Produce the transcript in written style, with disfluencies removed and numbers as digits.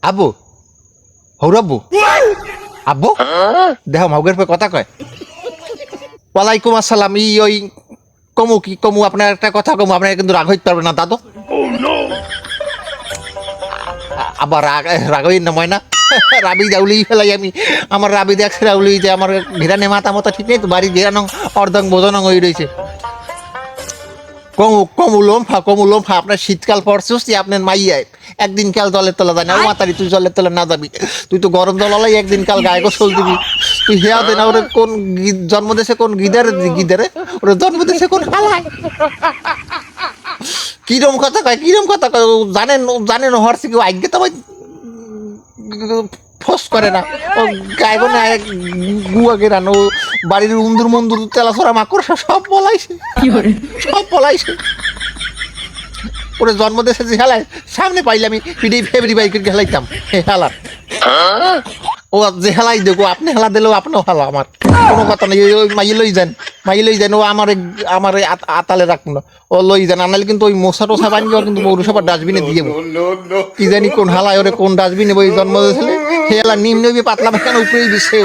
আব্বু হৌরাব্বু আব্বু দেখো মাউগের পে কথা কয় ওয়ালাইকুম আসসালাম ওই কমু কি কমু আপনার একটা কথা কমু আপনার কিন্তু রাগ হইতে পারবে না দাদু আবার রাগই না ময়না রাবি দাউলি ফেলাই আমি আমার রাবি দেখছে রাউলি যে আমার ঘেরানে মাথা মতো ঠিক নেই তো বাড়ি ঘেরানো অর্ধং বোঝানো হয়ে রয়েছে কমু লোমফা আপনার শীতকাল পড়ছে আপনার মাইয়ায় একদিন কাল জলের তলা যায় না ও মাতারি তুই জলের তলা না যাবি তুই তো গরম জলালাই একদিন কাল গায়ে গোসল দিবি তুই হেয়া দে না ওরে কোন জন্মদেশে কোন গিদারে ওরে জন্মদেশে কোন হালায় কিরম কথা কয় জানেন হরছে কেউ আজ্ঞে তো ফোস করে না ও গাইব না গুয়া গেরানো বাড়ির উন্দুর মন্দুর তেলাছড়া মাকড় সব বলাইছে ওরে জন্মদেশে যে খেলায় সামনে পাইলে আমি পিডি ফেব্রি বাইকের খেলাইতাম হেলার ও যে হেলাই দেখো আপনি হেলা দিলেও আপনিও হেলা আমার কোনো কথা নেই ওই মাই লই যান ও আমার আতালে রাখুন না ও লই যান আনালে কিন্তু ওই মশা টোসা বানিয়ে কিন্তু পৌরসভার ডাস্টবিনে দিয়ে কি জানি কোন হালায় ওরে কোন ডাস্টবিনে ওই জন্মদেশে হেলা নিম্ন পাতলা কেন উপরেই দিচ্ছে